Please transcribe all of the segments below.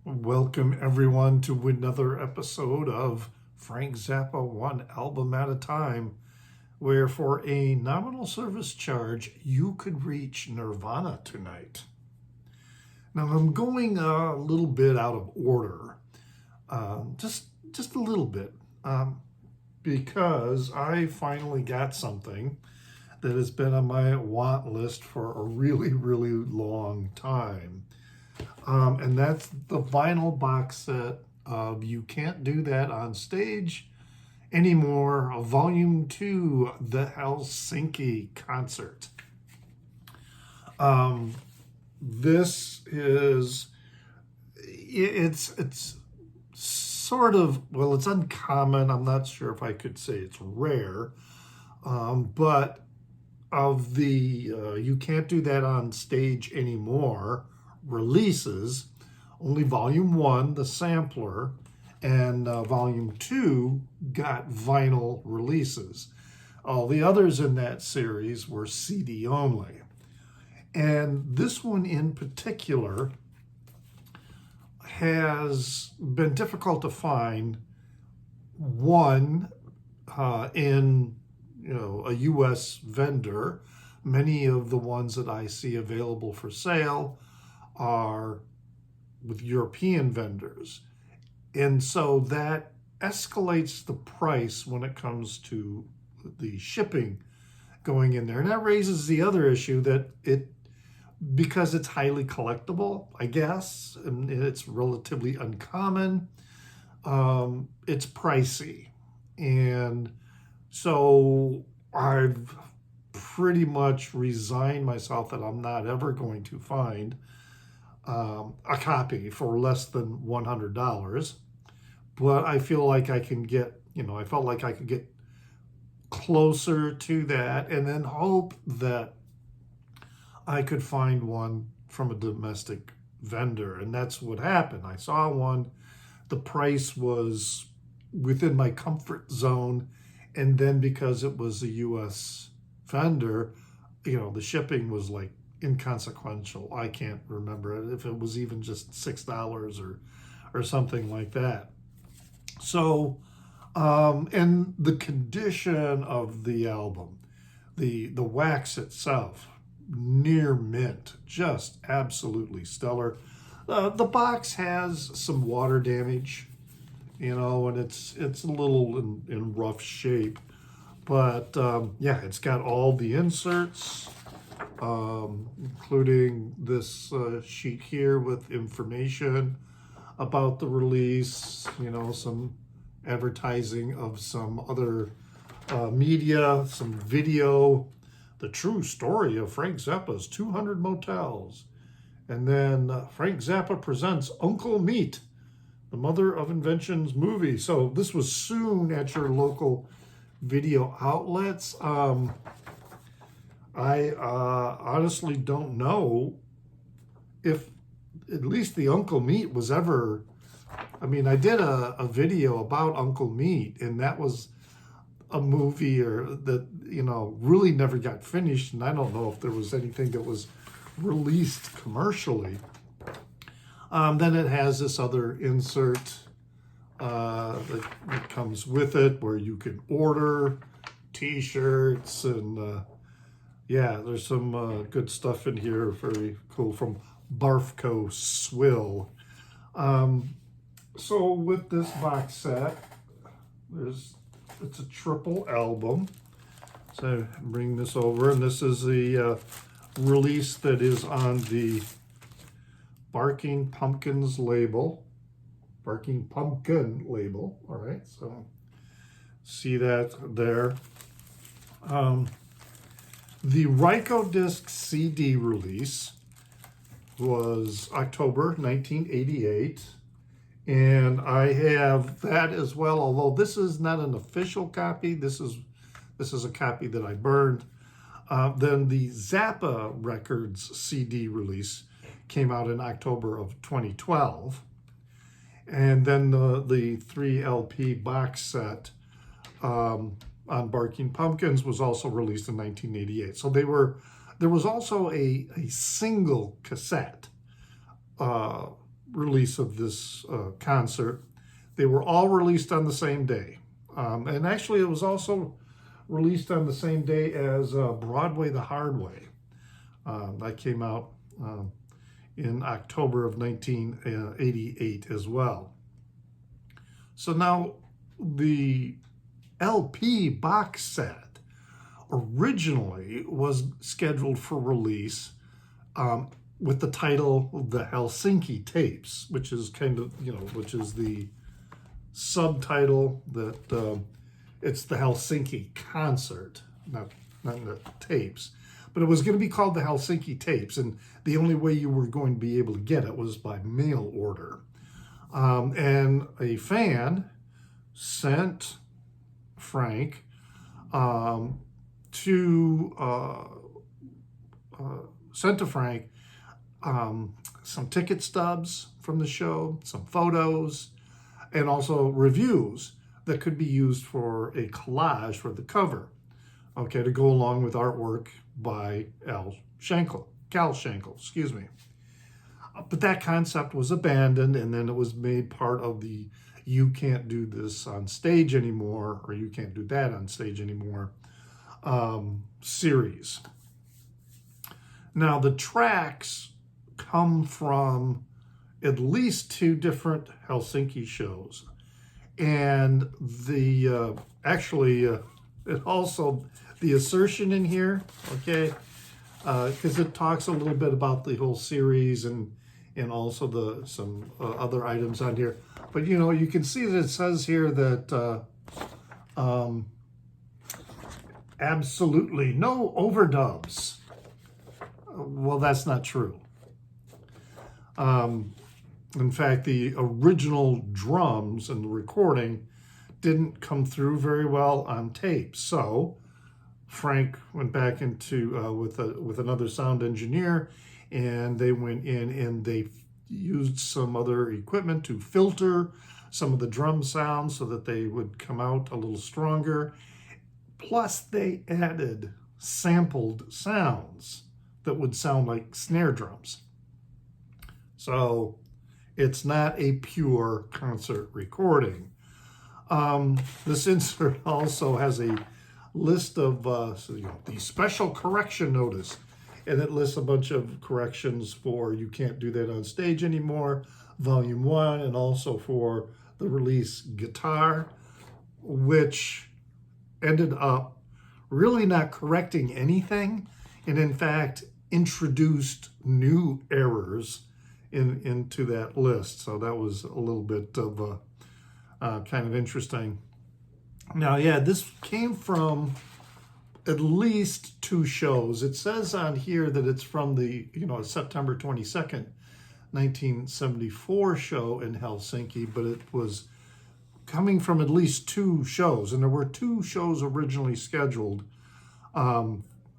Welcome everyone to another episode of Frank Zappa One Album at a Time, where for a nominal service charge you could reach Nirvana tonight. Now I'm going a little bit out of order, just a little bit, because I finally got something that has been on my want list for a really long time. And that's the vinyl box set of You Can't Do That on Stage Anymore, Volume 2, the Helsinki Concert. This is, it's sort of, well, it's uncommon. I'm not sure if I could say it's rare, but of the You Can't Do That on Stage Anymore releases, only Volume 1, the sampler, and Volume 2 got vinyl releases. All the others in that series were CD only. And this one in particular has been difficult to find, one, in a U.S. vendor. Many of the ones that I see available for sale are with European vendors. And so that escalates the price when it comes to the shipping going in there. And that raises the other issue that because it's highly collectible, I guess, and it's relatively uncommon, it's pricey. And so I've pretty much resigned myself that I'm not ever going to find a copy for less than $100, but I feel like I can get, I felt like I could get closer to that and then hope that I could find one from a domestic vendor. And that's what happened. I saw one, the price was within my comfort zone. And then because it was a US vendor, the shipping was like inconsequential. I can't remember if it was even just $6 or something like that. So, and the condition of the album, the wax itself, near mint, just absolutely stellar. The box has some water damage, and it's a little in rough shape, but yeah, it's got all the inserts, including this sheet here with information about the release, some advertising of some other media, some video, the true story of Frank Zappa's 200 Motels, and then Frank Zappa presents Uncle Meat, the Mother of Inventions movie. So this was soon at your local video outlets. I honestly don't know if at least the Uncle Meat was ever, I did a video about Uncle Meat, and that was a movie that, really never got finished, and I don't know if there was anything that was released commercially. Then it has this other insert that comes with it where you can order t-shirts, and yeah, there's some good stuff in here, very cool, from Barfco Swill. So with this box set, it's a triple album. So bring this over, and this is the release that is on the Barking Pumpkin label. All right, so see that there. The Rykodisc CD release was October 1988, and I have that as well, although this is not an official copy. This is a copy that I burned. Then the Zappa Records CD release came out in October of 2012. And then the 3 LP box set on Barking Pumpkins was also released in 1988. So there was also a single cassette release of this concert. They were all released on the same day. And actually, it was also released on the same day as Broadway the Hard Way. That came out in October of 1988 as well. So now the LP box set originally was scheduled for release with the title The Helsinki Tapes, which is kind of, which is the subtitle that it's the Helsinki concert, not the tapes. But it was going to be called the Helsinki Tapes, and the only way you were going to be able to get it was by mail order. And a fan sent Frank some ticket stubs from the show, some photos, and also reviews that could be used for a collage for the cover, okay, to go along with artwork by Cal Schenkel, excuse me. But that concept was abandoned, and then it was made part of the You Can't Do This on Stage Anymore, or You Can't Do That on Stage Anymore series. Now, the tracks come from at least 2 different Helsinki shows. And the it also, the assertion in here, okay, because it talks a little bit about the whole series and also some other items on here. But, you can see that it says here that absolutely no overdubs. Well, that's not true. In fact, the original drums and the recording didn't come through very well on tape. So Frank went back into with another sound engineer, and they went in and they used some other equipment to filter some of the drum sounds so that they would come out a little stronger. Plus, they added sampled sounds that would sound like snare drums. So it's not a pure concert recording. This insert also has a list of the special correction notice, and it lists a bunch of corrections for You Can't Do That on Stage Anymore, Volume 1, and also for the release Guitar, which ended up really not correcting anything, and in fact introduced new errors into that list. So that was a little bit of kind of interesting. Now, yeah, this came from at least 2 shows. It says on here that it's from the September 22nd, 1974 show in Helsinki, but it was coming from at least 2 shows, and there were 2 shows originally scheduled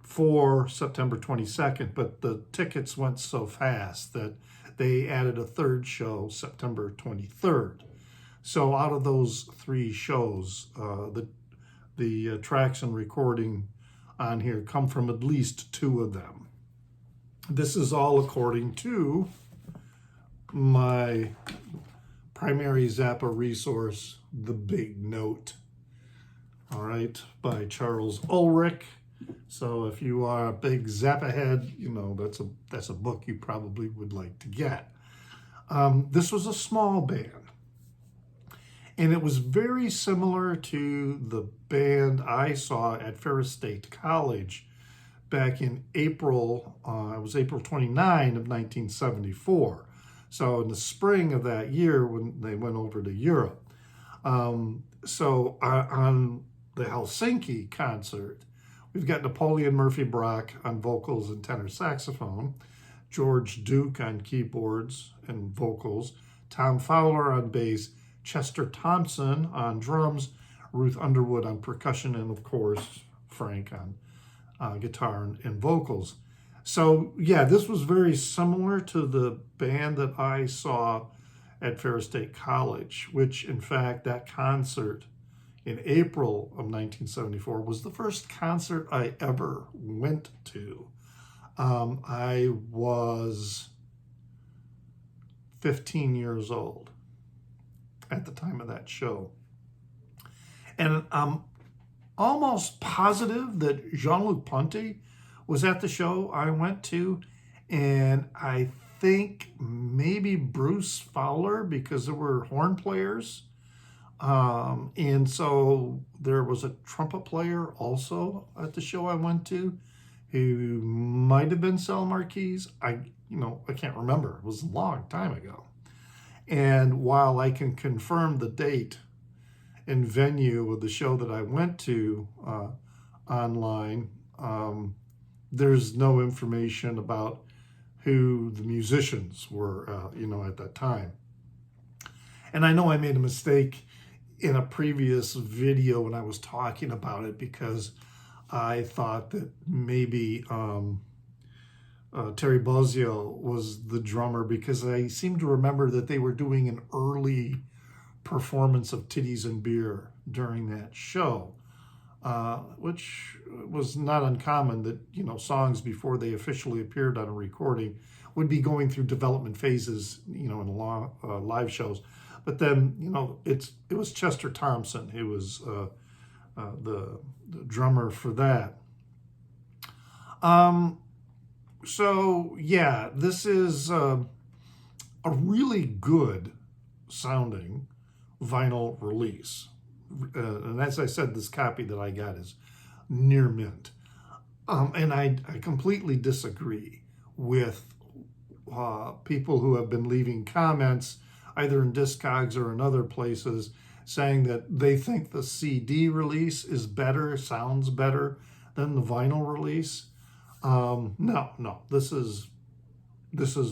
for September 22nd, but the tickets went so fast that they added a 3rd show, September 23rd. So out of those 3 shows, the tracks and recording on here come from at least 2 of them. This is all according to my primary Zappa resource, The Big Note, all right, by Charles Ulrich. So if you are a big Zappa head, that's a book you probably would like to get. This was a small band, and it was very similar to the band I saw at Ferris State College back in April. It was April 29 of 1974. So in the spring of that year, when they went over to Europe. So on the Helsinki concert, we've got Napoleon Murphy Brock on vocals and tenor saxophone, George Duke on keyboards and vocals, Tom Fowler on bass, Chester Thompson on drums, Ruth Underwood on percussion, and of course, Frank on guitar and vocals. So yeah, this was very similar to the band that I saw at Ferris State College, which in fact, that concert in April of 1974 was the first concert I ever went to. I was 15 years old at the time of that show. And I'm almost positive that Jean-Luc Ponty was at the show I went to, and I think maybe Bruce Fowler, because there were horn players. And so there was a trumpet player also at the show I went to who might have been Sal Marquise. I can't remember. It was a long time ago. And while I can confirm the date and venue of the show that I went to online, there's no information about who the musicians were, at that time. And I know I made a mistake in a previous video when I was talking about it, because I thought that maybe Terry Bozzio was the drummer, because I seem to remember that they were doing an early performance of Titties and Beer during that show, which was not uncommon that, songs before they officially appeared on a recording would be going through development phases, in live shows. But then, it was Chester Thompson who was the drummer for that. So yeah, this is a really good sounding vinyl release. And as I said, this copy that I got is near mint. And I completely disagree with people who have been leaving comments either in Discogs or in other places saying that they think the CD release is better, sounds better than the vinyl release. No, this is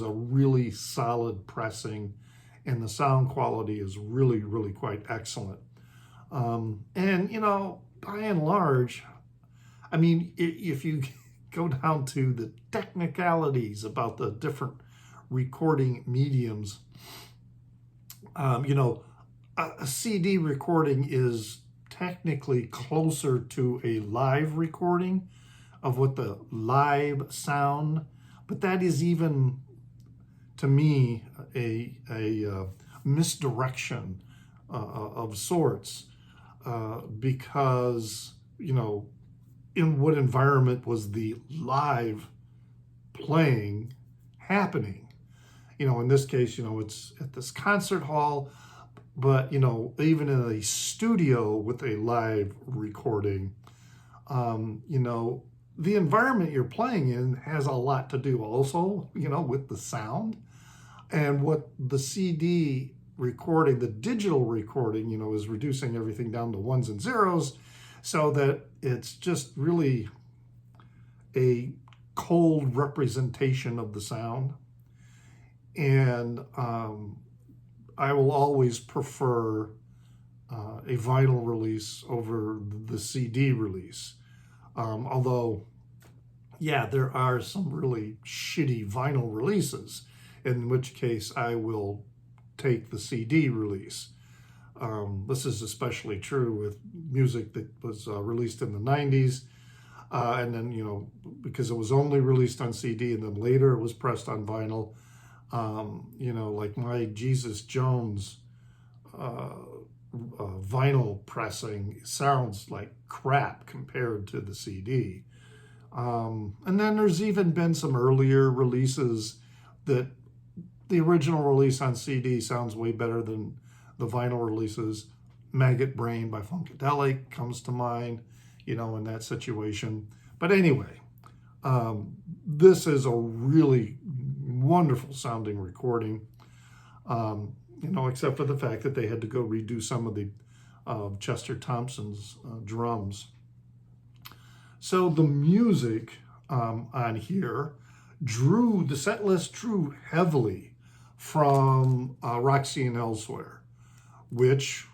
a really solid pressing, and the sound quality is really, really quite excellent. And, by and large, I mean, if you go down to the technicalities about the different recording mediums, a CD recording is technically closer to a live recording of what the live sound, but that is even, to me, a misdirection of sorts, because, in what environment was the live playing happening? In this case, it's at this concert hall, but, even in a studio with a live recording, the environment you're playing in has a lot to do also, with the sound. And what the CD recording, the digital recording, is reducing everything down to ones and zeros, so that it's just really a cold representation of the sound. And I will always prefer a vinyl release over the CD release. Although, yeah, there are some really shitty vinyl releases, in which case I will take the CD release. This is especially true with music that was released in the 90s. And then, because it was only released on CD and then later it was pressed on vinyl, like my Jesus Jones vinyl pressing sounds like crap compared to the CD. And then there's even been some earlier releases that the original release on CD sounds way better than the vinyl releases. Maggot Brain by Funkadelic comes to mind, in that situation. But anyway, this is a really wonderful sounding recording, except for the fact that they had to go redo some of the Chester Thompson's drums. So the music on here the set list drew heavily from Roxy and Elsewhere, which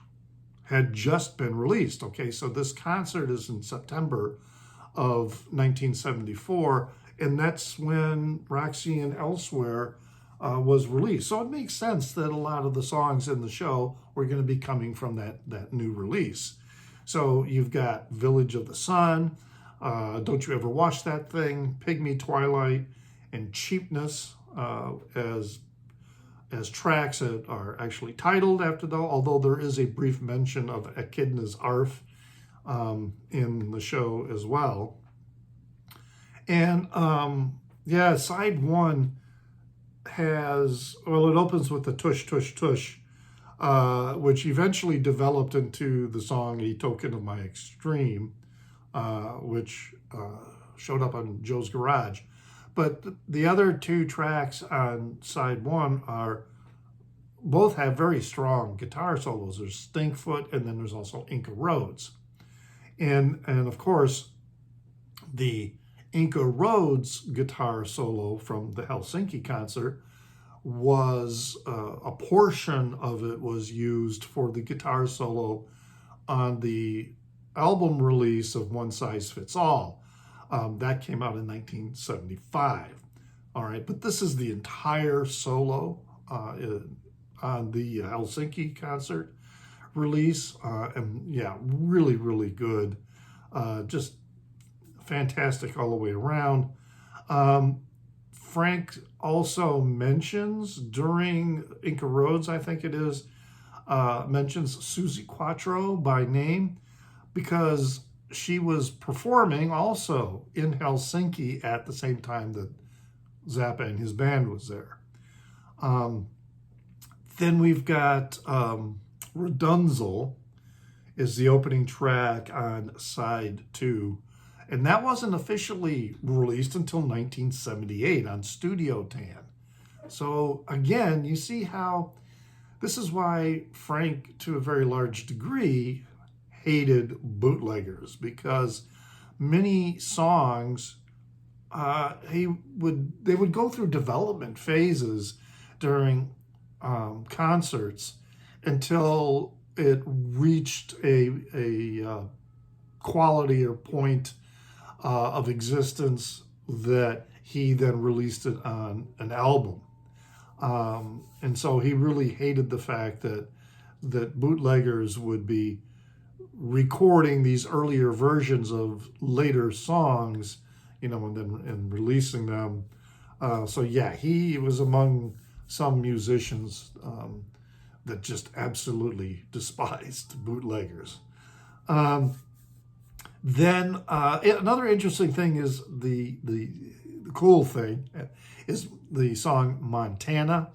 had just been released. Okay, so this concert is in September of 1974, and that's when Roxy and Elsewhere was released. So it makes sense that a lot of the songs in the show were going to be coming from that new release. So you've got Village of the Sun, Don't You Ever Watch That Thing, Pygmy Twilight, and Cheapness as as tracks that are actually titled after them, although there is a brief mention of Echidna's Arf in the show as well. And yeah, side one has, well, it opens with the tush, tush, tush, which eventually developed into the song A Token of My Extreme, which showed up on Joe's Garage. But the other two tracks on side one are both have very strong guitar solos. There's Stinkfoot, and then there's also Inca Roads. And of course, the Inca Roads guitar solo from the Helsinki concert was a portion of it was used for the guitar solo on the album release of One Size Fits All. That came out in 1975. All right, but this is the entire solo on the Helsinki concert release. And yeah, really, really good. Just fantastic all the way around. Frank also mentions during Inca Roads, I think it is, mentions Susie Quattro by name because she was performing also in Helsinki at the same time that Zappa and his band was there. Then we've got Redunzel is the opening track on side two. And that wasn't officially released until 1978 on Studio Tan. So again, you see how this is why Frank, to a very large degree, hated bootleggers, because many songs they would go through development phases during concerts until it reached a quality or point of existence that he then released it on an album. And so he really hated the fact that bootleggers would be recording these earlier versions of later songs, and releasing them. So yeah, he was among some musicians that just absolutely despised bootleggers. Then another interesting thing is the cool thing is the song Montana.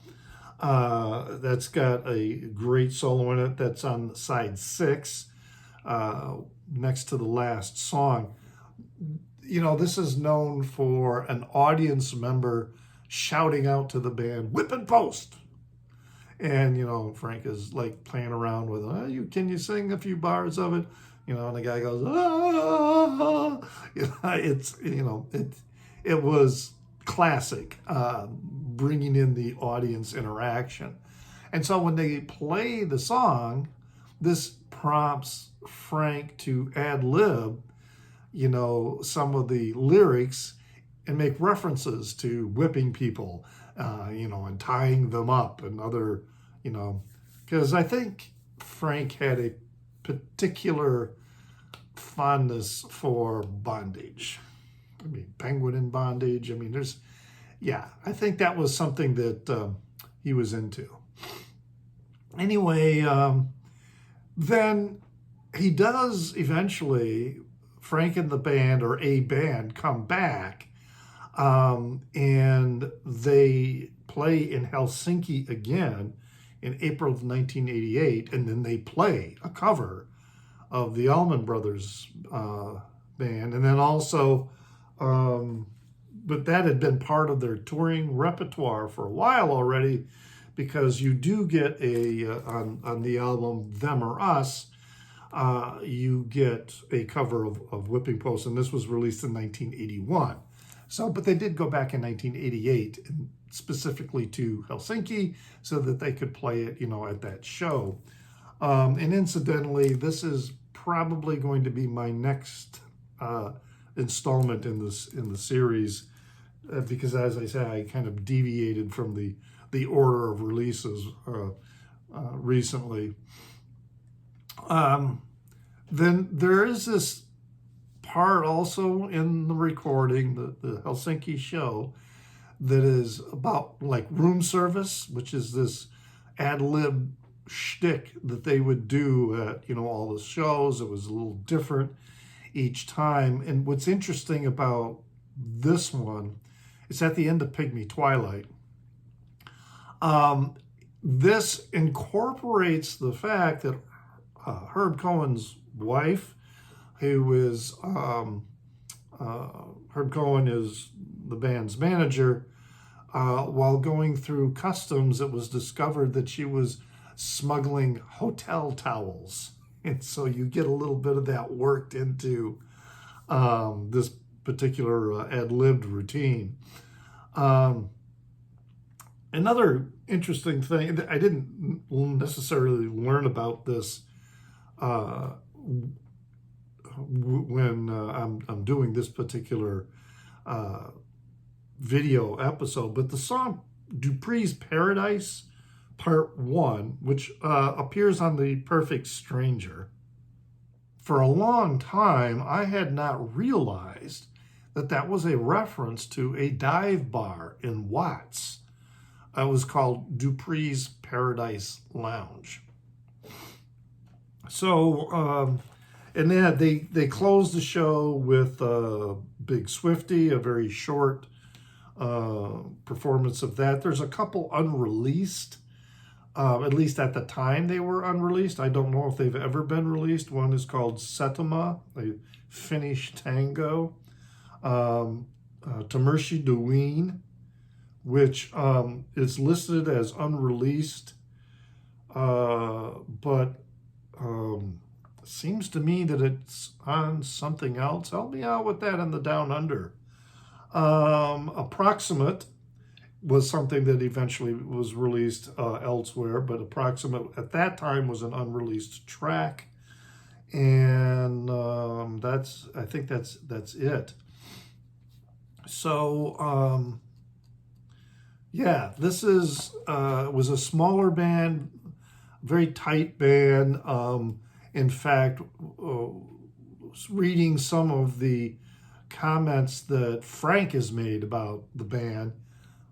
That's got a great solo in it. That's on side 6, next to the last song. This is known for an audience member shouting out to the band, "Whip and post." And, Frank is like playing around with, can you sing a few bars of it? And the guy goes, "Ah!" It was classic, bringing in the audience interaction. And so when they play the song, this prompts Frank to ad-lib, some of the lyrics and make references to whipping people, and tying them up and other, because I think Frank had a particular fondness for bondage. Penguin in bondage. I think that was something that he was into. Anyway, then he does eventually, Frank and the band, or a band, come back, and they play in Helsinki again in April of 1988, and then they play a cover of the Allman Brothers band, and then also, but that had been part of their touring repertoire for a while already, because you do get on the album Them or Us, you get a cover of Whipping Post, and this was released in 1981. So, but they did go back in 1988, and specifically to Helsinki, so that they could play it, at that show. And incidentally, this is probably going to be my next installment in the series, because as I said, I kind of deviated from the order of releases recently. Then there is this part also in the recording, the Helsinki show, that is about like room service, which is this ad lib shtick that they would do at, all the shows. It was a little different each time. And what's interesting about this one, it's at the end of Pygmy Twilight. This incorporates the fact that Herb Cohen's wife, who is Herb Cohen is the band's manager. While going through customs, it was discovered that she was smuggling hotel towels. And so you get a little bit of that worked into this particular ad-libbed routine. Another interesting thing, I didn't necessarily learn about this when I'm doing this particular video episode, but the song Dupree's Paradise Part 1, which appears on the Perfect Stranger. For a long time, I had not realized that that was a reference to a dive bar in Watts. It was called Dupree's Paradise Lounge. So, and then they closed the show with Big Swifty, a very short performance of that. There's a couple unreleased. At least at the time they were unreleased. I don't know if they've ever been released. One is called Settima, a Finnish tango. Tamershi Deween, which is listed as unreleased, but seems to me that it's on something else. Help me out with that in the Down Under. Approximate was something that eventually was released elsewhere, but Approximate at that time was an unreleased track, and I think that's it. So yeah, this was a smaller band, very tight band. In fact, reading some of the comments that Frank has made about the band,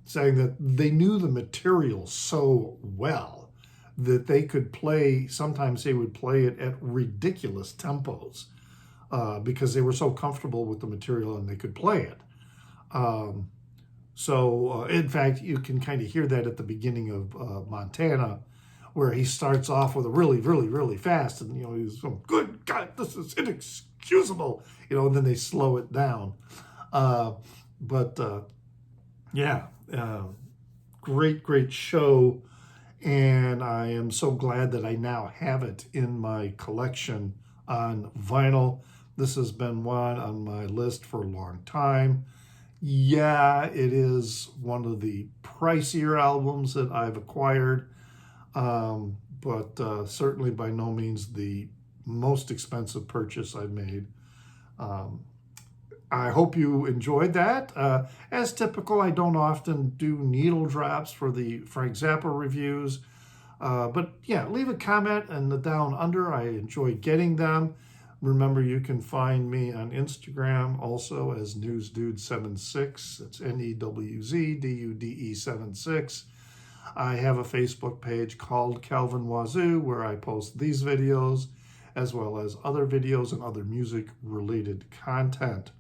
saying that they knew the material so well that they could play, sometimes they would play it at ridiculous tempos because they were so comfortable with the material and they could play it. In fact, you can kind of hear that at the beginning of Montana, where he starts off with a really, really, really fast, and he's going, "Good God, this is inexcusable," and then they slow it down. Great show, and I am so glad that I now have it in my collection on vinyl. This has been one on my list for a long time. Yeah, it is one of the pricier albums that I've acquired, but certainly by no means the most expensive purchase I've made. I hope you enjoyed that. As typical, I don't often do needle drops for the Frank Zappa reviews, but yeah, leave a comment in the Down Under. I enjoy getting them. Remember, you can find me on Instagram also as NewsDude76. It's NEWZDUDE76. I have a Facebook page called Calvin Wazoo where I post these videos as well as other videos and other music-related content.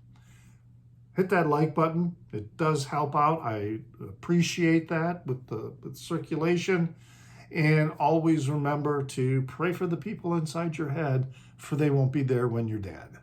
Hit that like button. It does help out. I appreciate that with the circulation. And always remember to pray for the people inside your head, for they won't be there when you're dead.